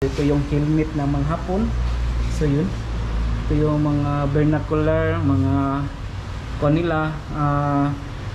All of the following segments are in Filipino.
Ito yung helmet ng mga Hapon. So yun, ito yung mga vernacular, mga kanila,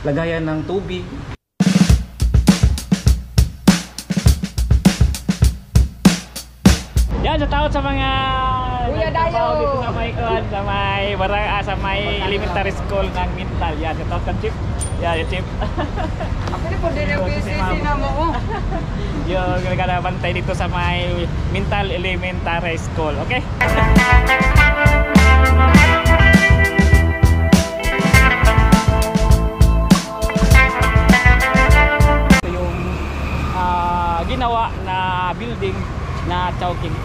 lagayan ng tubig. Yan, sa taot sa mga Kuya Dayo dito sa may kuwan, sa may elementary school ng Mintal. Yan, sa taot ng Chip. Yan, yung Chip. Ako na po din ang PCC na mo. Yung nagkakabantay dito sa may Mintal Elementary School. Okay? Ito yung ginawa na building na Chowking.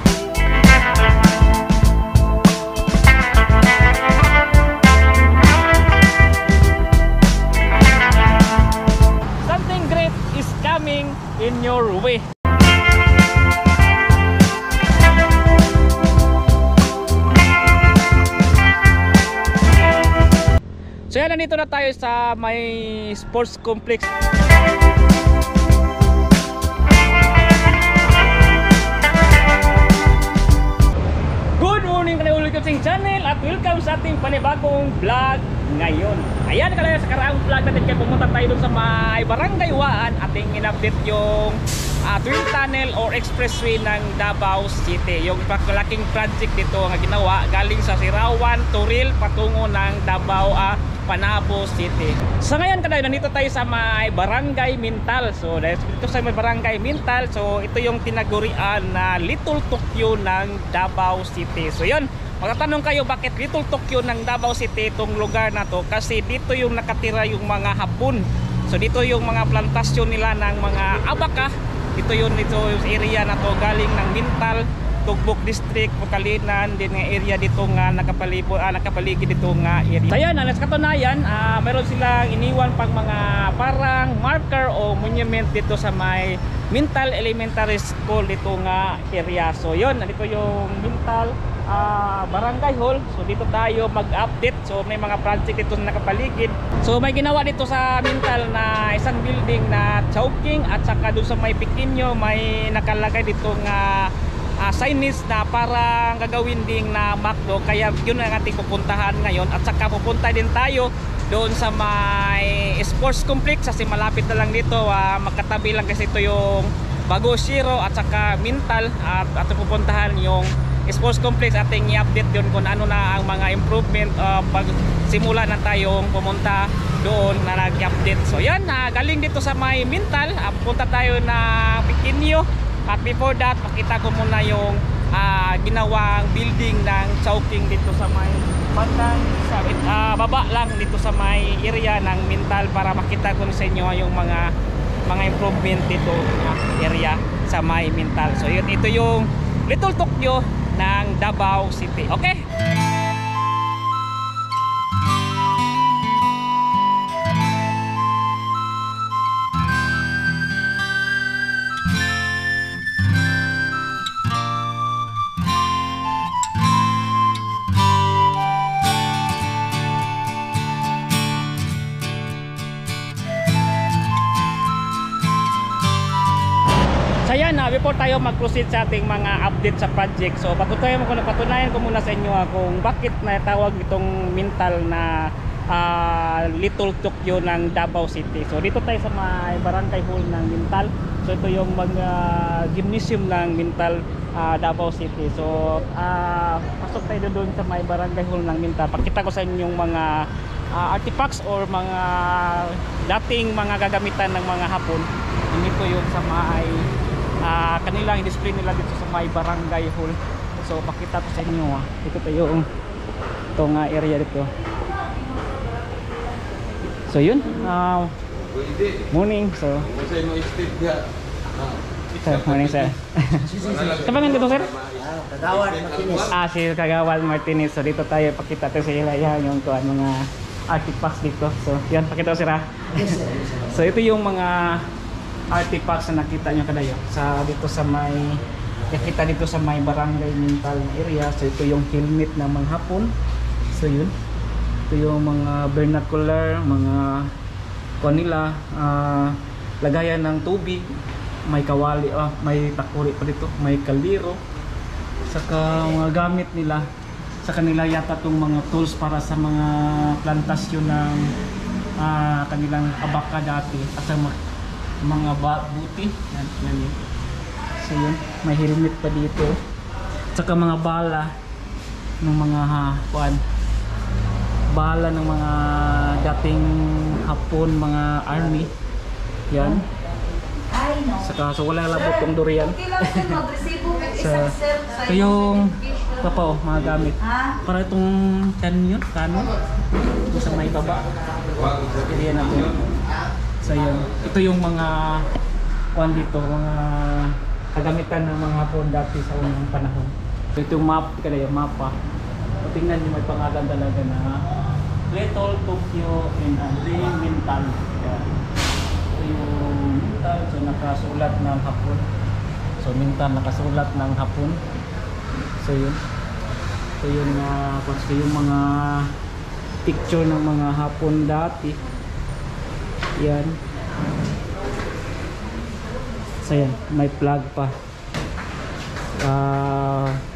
Something great is coming in your way. So yan, nandito na tayo sa may sports complex. Channel at welcome sa ating panibagong vlog ngayon. Ayan, kalaya sa karaang vlog natin kaya pumunta tayo dun sa may Barangay Waan. Ating in-update yung twin tunnel or expressway ng Davao City. Yung malaking project dito nga ginawa galing sa Sirawan, Turil patungo ng Davao Panabo City. So ngayon kadaya nandito tayo sa may Barangay Mintal. So dito sa may Barangay Mintal, so ito yung tinagurian na Little Tokyo ng Davao City. So yun, magtatanong kayo bakit Little Tokyo ng Davao City itong lugar na to, kasi dito yung nakatira yung mga Hapon. So dito yung mga plantasyon nila ng mga abaka. Dito yung area na to galing ng Mintal, Tugbok District, Pukalinan, din nga area dito nga nakapaligid dito nga area. So yan, sa katunayan, meron silang iniwan pang mga parang marker o monument dito sa may Mintal Elementary School dito nga area. So yun, nandito yung Mintal Barangay Hall. So dito tayo mag-update. So may mga project dito na nakapaligid. So may ginawa dito sa Mintal na isang building na Chowking, at saka doon sa may Pequeño may nakalagay dito nga signage na parang gagawin ding na McDo. Kaya yun ang ating pupuntahan ngayon, at saka pupunta din tayo doon sa may sports complex kasi malapit na lang dito, magkatabi lang kasi ito yung Bago Zero at saka Mintal, at pupuntahan yung sports complex. Ating i-update yun kung ano na ang mga improvement pag simula na tayong pumunta doon na nag-update. So yan, galing dito sa may Mintal, pupunta tayo na Pequeño, at before that makita ko muna yung ginawang building ng Chowking dito sa may bandang baba lang dito sa may area ng Mintal, para makita ko sa inyo yung mga improvement dito na area sa may Mintal. So yun, ito yung Little Tokyo ng Davao City. Okay? Ayan, before tayo mag-proceed sa ating mga update sa project, so patunayan ko muna sa inyo kung bakit natawag itong Mintal na Little Tokyo ng Davao City. So dito tayo sa may Barangay Hall ng Mintal. So ito yung mga gymnasium ng Mintal, Davao City. So pasok tayo doon sa may Barangay Hall ng Mintal. Pakita ko sa inyo yung mga artifacts or mga dating mga gagamitan ng mga Hapon. Ito yung sa may kanilang display nila dito sa may Barangay Hall. So pakita ko sa inyo, ito tayo itong area dito. So yun, morning. So morning sir. Kapangan dito sir? Kagawad Martinez. Si Kagawad Martinez. So dito tayo pakita tayo sa ila yung mga artifacts dito. So yan, pakita ko sir. So ito yung mga artifacts na nakita nyo kadayo dito sa may nakita dito sa may Barangay Mintal area. So ito yung helmet ng mga Hapon. So yun, ito yung mga vernacular, mga kanila, lagayan ng tubig, may kawali, may takuri pa dito, may kaldero. Saka mga gamit nila sa kanila yata itong mga tools para sa mga plantasyon ng kanilang abaka dati at sa mga buti. Yan, yan. So yun, may helmet pa dito. Saka mga bala ng mga bala ng mga dating Hapon, mga army. Yan. Saka so wala labot tong durian. So yung mga gamit para itong kanyon, ito sa may baba. Pilihan natin. So yun, ito yung mga dito, mga kagamitan ng mga Hapon dati sa unang panahon. So ito yung map, yung mapa. So tingnan nyo, may pangalan talaga na Little Tokyo and Ring Mintal. Ito yung Mintal, so nakasulat ng Hapon. So Mintal nakasulat ng Hapon. So yun. Ito yung mga picture ng mga Hapon dati. Yan. So yan, may flag pa.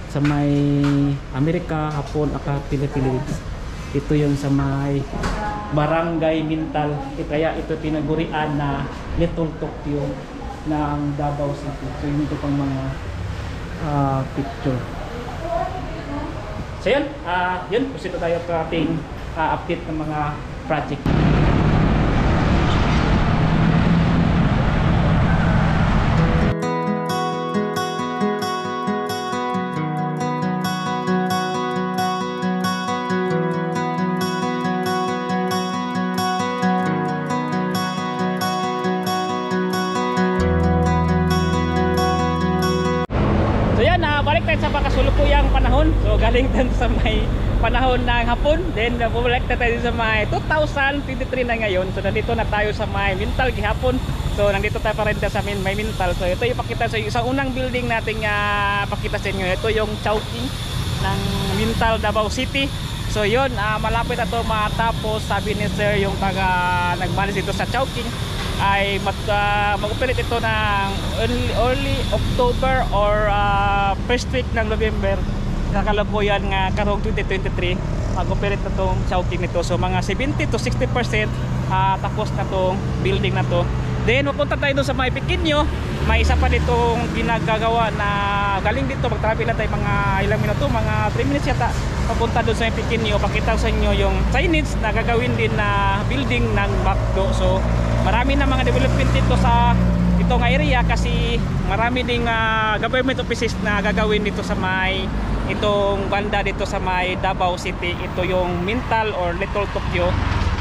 Sa may Amerika, Hapon, Philippines. Ito yung sa may Barangay Mintal. Kaya ito tinagurian na Little Tokyo ng Davao City. So yun ito pang mga picture. So yun, proceed tayo sa ating update ng mga project. Sa makasulukuyang panahon, so galing din sa may panahon ng Hapon, then bumalik na tayo sa may 2023 na ngayon. So nandito na tayo sa may Mintal gihapon. So nandito tayo pa rin sa may Mintal. So ito yung pakita sa isang unang building nating pakita sa inyo. Ito yung Chowking ng Mintal, Davao City. So yun, malapit na ito matapos. Sabi ni sir yung nagmanis dito sa Chowking ay mag-operate ito ng early October or first week ng November. Kakalukuyan nga karong 2023 mag-operate na itong Chowking nito. So mga 70 to 60% tapos na itong building na to. Then mapunta tayo doon sa may Pequeño. May isa pa ditong ginagagawa na galing dito, mag-travel na tayo mga ilang minuto, mga 3 minutes yata papunta doon sa may Pequeño. Pakita sa inyo yung signage na gagawin din na building ng McDo. So marami na mga development dito sa itong area kasi marami ding government offices na gagawin dito sa may itong banda dito sa may Davao City. Ito yung Mintal or Little Tokyo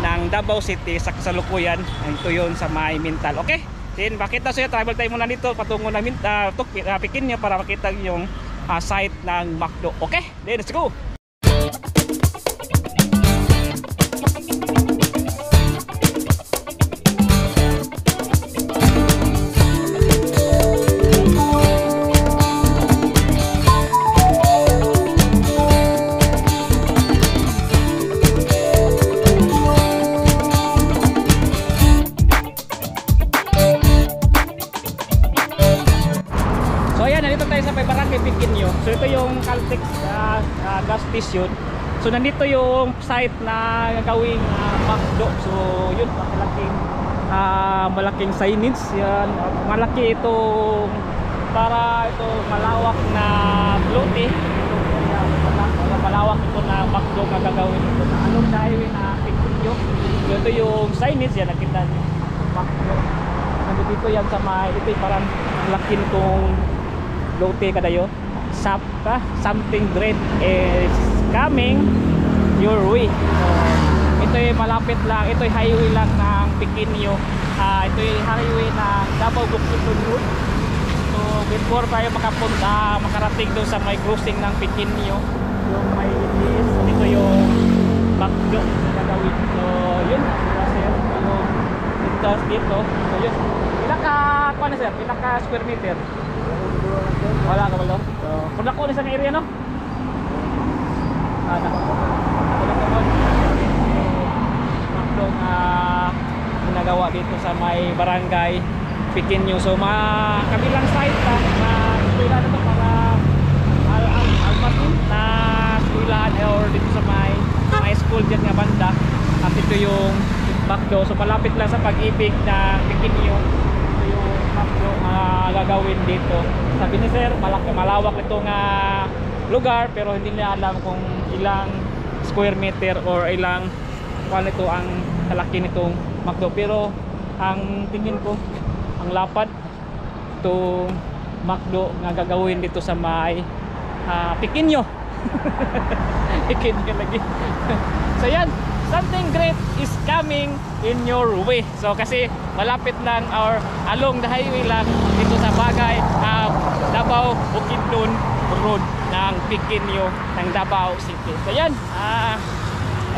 ng Davao City sa kasalukuyan. Ito yun sa may Mintal. Okay? Then makita siya, travel tayo muna dito patungo ng Pequeño para makita yung site ng McDo. Okay? Then let's go! So ito yung Caltex gas station. So nandito yung site na gagawing McDo. So yun, malaking signage yan. Malaki itong para ito malawak na lote. Malawak ito na McDo na gagawin ito na along sa highway na Pequeño. So ito yung signage yan, nakita nyo McDo. Nandito yan sa may, ito yung parang lakin itong lote kadayo. Something great is coming your way. So, ito yung malapit lang, ito yung highway lang ng Pequeño. Ito yung highway ng Davao Bukidnon Road. So before tayo makarating doon sa may crossing ng Pequeño, yung may ilis, ito yung McDo na gagawin. So yun, dito. So yun, pinaka square meter. Wala ka ba lang? So, kung ako sa area, no? McDo na ginagawa dito sa may barangay Pequeño. So, kabilang site na eskwela na ito para McDo. So malapit lang sa Pag-ibig na Pequeño. Ito yung McDo gagawin dito. Sabi ni sir, malawak itong lugar, pero hindi niya alam kung ilang square meter or ilang kung ito ang kalaki nitong McDo. Pero ang tingin ko, ang lapad itong McDo nga gagawin dito sa may Pequeño. Pequeño lagi. So yan, something great is coming in your way. So kasi malapit lang or along the highway lang dito sa Bagay, Davao Bukidnon Road ng Pequeño ng Davao City. So yan,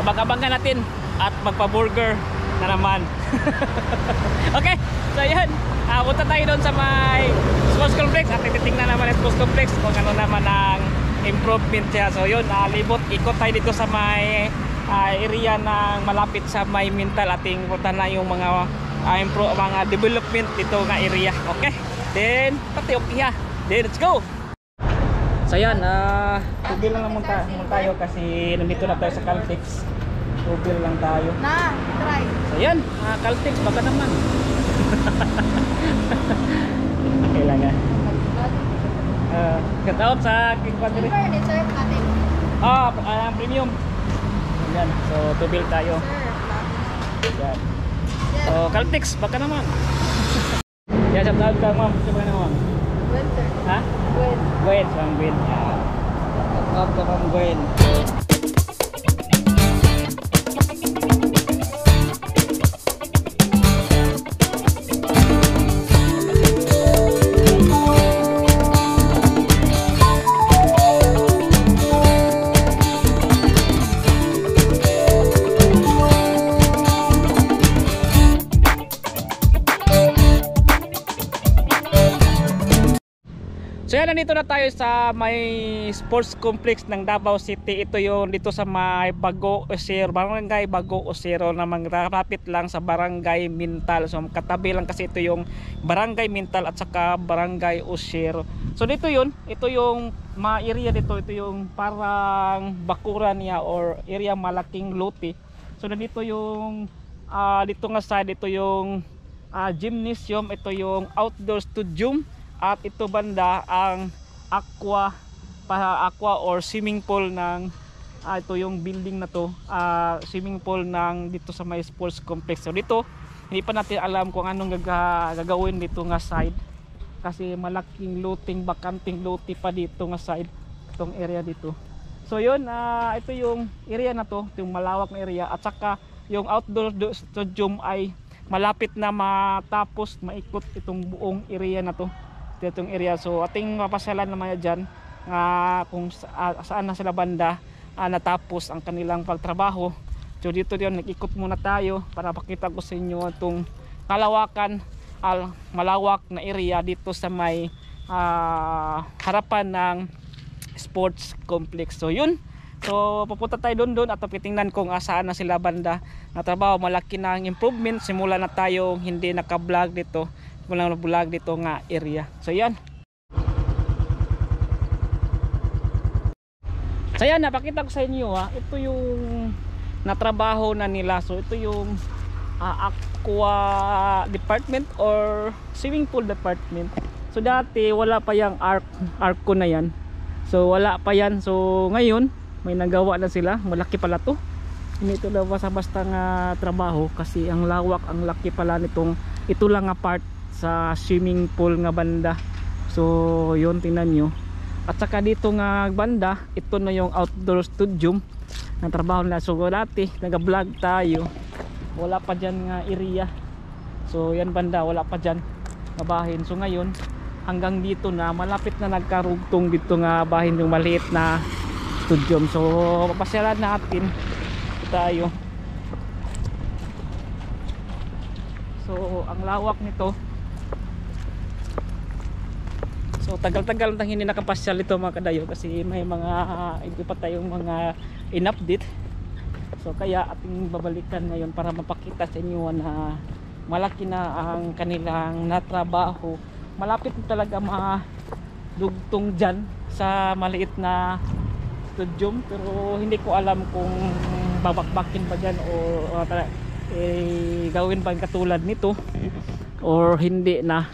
abang-abangan natin at magpa-burger na naman. Okay, so yan, punta tayo doon sa may sports complex at titingnan naman ang sports complex kung ano naman ang improvement siya. So yun, libot, ikot tayo dito sa may area ng malapit sa may Mintal. Ating punta na yung mga mga development dito nga area. Okay, then pati okay, then let's go. So yan, tubil lang naman tayo kasi nandito na tayo sa Caltex. Tubil lang tayo. Na, try. So yan, Caltex, baka naman. Okay lang nga. Kataot sa King Padre. Furniture cutting. Premium. Yan, so tubil tayo. Yan. So Caltex, baka naman. Yan, sa tawag ka ma'am, sa mga naman. Winter. Ha? Win. Gwen, so ang Gwen. Tawag ka ma'am Gwen. So yan, nandito na tayo sa may sports complex ng Davao City. Ito yung dito sa may Bago Osero, Barangay Bago Osero, na malapit lang sa Barangay Mintal. So katabi lang kasi ito yung Barangay Mintal at saka Barangay Osero. So dito yun, ito yung area dito, ito yung parang bakuran niya or area malaking lote. So nandito yung dito nga side, ito yung gymnasium, ito yung outdoor studium. At ito banda ang aqua or swimming pool ng ito yung building na to, swimming pool ng dito sa may sports complex. So dito hindi pa natin alam kung anong gagawin dito nga side kasi malaking loting bakanting lote pa dito nga side, itong area dito. So yun, ito yung area na to, yung malawak na area, at saka yung outdoor studium ay malapit na matapos, maikot itong buong area na to, itong area. So ating mapasyalan naman dyan kung saan na sila banda natapos ang kanilang pagtrabaho. So dito yun, nag-ikot muna tayo para pakita ko sa inyo itong kalawakan, malawak na area dito sa may harapan ng sports complex. So yun, so pupunta tayo doon at titingnan kung saan na sila banda na trabaho. Malaki na ang improvement, simula na tayo hindi naka-vlog dito, walang vlog dito nga area. So yan. So yan, napakita ko sa inyo ito yung natrabaho na nila. So ito yung aqua department or swimming pool department. So dati wala pa yung arco na yan. So wala pa yan. So ngayon may nagawa na sila. Malaki pala to. Hindi ito lang basta-basta nga trabaho kasi ang lawak, ang laki pala nitong ito lang nga part sa swimming pool nga banda. So yun, tingnan nyo. At saka dito nga banda, ito na yung outdoor studium na trabaho nila. So dati nag-vlog tayo, wala pa dyan nga area. So yan banda, wala pa dyan nga bahin. So ngayon hanggang dito na, malapit na nagkarugtong dito nga bahin, yung maliit na studium. So papasyalan natin tayo. So ang lawak nito. So tagal-tagal nang hindi nakapasyal ito mga kadayo kasi may mga hindi pa tayong mga in-update. So kaya ating babalikan ngayon para mapakita sa inyo na malaki na ang kanilang natrabaho. Malapit na talaga madugtong dyan sa maliit na studium, pero hindi ko alam kung babakbakin ba dyan o gawin pang katulad nito or hindi na,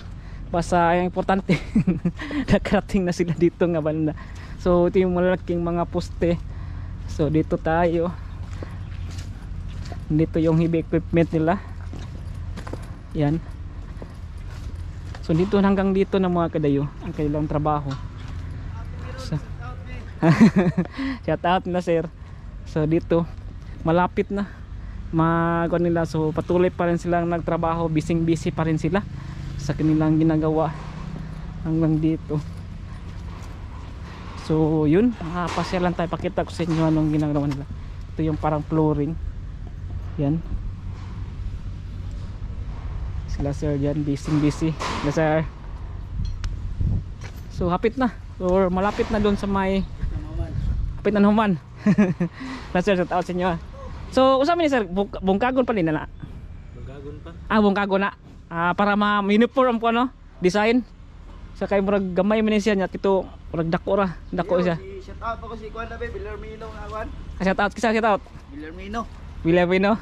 basta ang importante nakarating na sila dito nga banda. So ito yung malalaking mga poste. So dito tayo, dito yung heavy equipment nila, yan. So dito hanggang dito na mga kadayo ang kanilang trabaho. So, shout out nila sir. So dito malapit na magawa nila, so patuloy pa rin silang nagtrabaho, busy pa rin sila sa kanilang ginagawa hanggang dito. So yun, pasyalan tayo, pakita ko sa inyo anong ginagawa nila. Ito yung parang flooring, yan sila sir dyan, busy sila sir. So hapit na, or malapit na doon sa may hapit na naman. Na sir, shout out sa inyo. So usap ni sir, bungkagon pa din na. Bungkagon pa? Bungkagon na. Para ma-uniform ko no, design. Sa kay murag gamay man siya nya kito, murag dako siya. Shout out ako si Kuan Labe, Villarmino nga Kuan. Shout out kisa, shout out. Villarmino.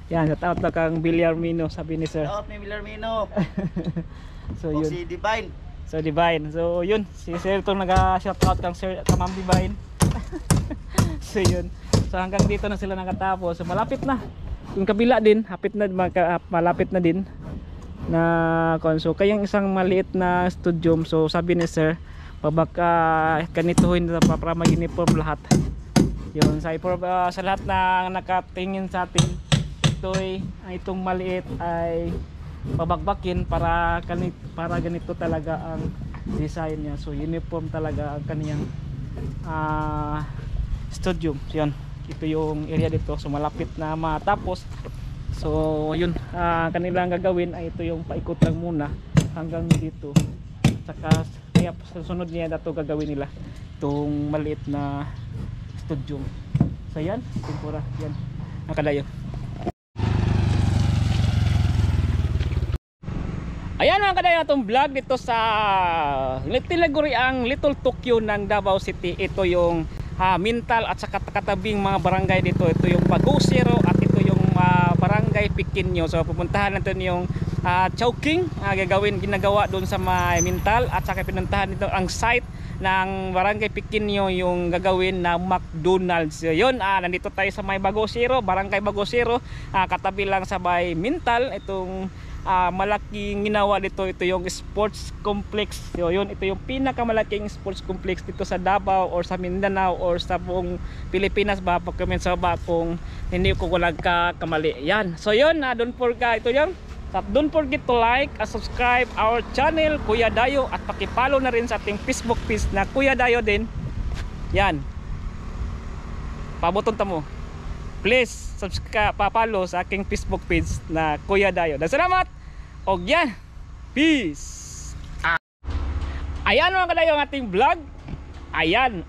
Yan, shout out na kang Villarmino, sabi ni sir. Shout out ni Villarmino. So O yun. si Divine. So yun, si sir itong naga-shout out kang sir, Ma'am Divine. So yun. So hanggang dito na sila nakatapos. So malapit na. Yung kabila din, malapit na din na so kayang isang maliit na studio. So sabi ni sir, pabaka ganituhin na para mag-uniform lahat. Yun, sa lahat na nakatingin sa atin, itong maliit ay pabakbakin para ganito talaga ang design niya. So uniform talaga ang kaniyang studio. So yun, ito yung area dito, so malapit na matapos. So yun, kanilang gagawin ay ito yung paikot lang muna hanggang dito, saka kaya sa sunod niya dato gagawin nila itong maliit na studio. So yan, tempura yan nakadayo. Ayan mga kadayo, itong vlog dito sa tinaguri ang Little Tokyo ng Davao City. Ito yung Mintal at saka katabing mga barangay dito. Ito yung Bagosero at ito yung barangay Pequeño. So pupuntahan natin yung Chowking, ginagawa doon sa Mintal, at saka pinuntahan dito ang site ng barangay Pequeño, yung gagawin na McDonald's. So yun, nandito tayo sa may Bagosero, barangay Bagosero, katabi lang sa may Mintal. Itong malaking ginawa dito, ito yung sports complex. So yun, ito yung pinakamalaking sports complex dito sa Davao or sa Mindanao or sa buong Pilipinas ba, pag-comment sa baba kung hindi ko nagkakamali. Yan. So yun, don't forget ito yan. Don't forget to like and subscribe our channel Kuya Dayo, at paki-follow na rin sa ating Facebook page na Kuya Dayo din. Yan. Pabuton ta mo. Please subscribe, pa-follow sa aking Facebook page na Kuya Dayo. Salamat. Og yan. Peace. Ayan mga kadayo ang ating vlog. Ayan.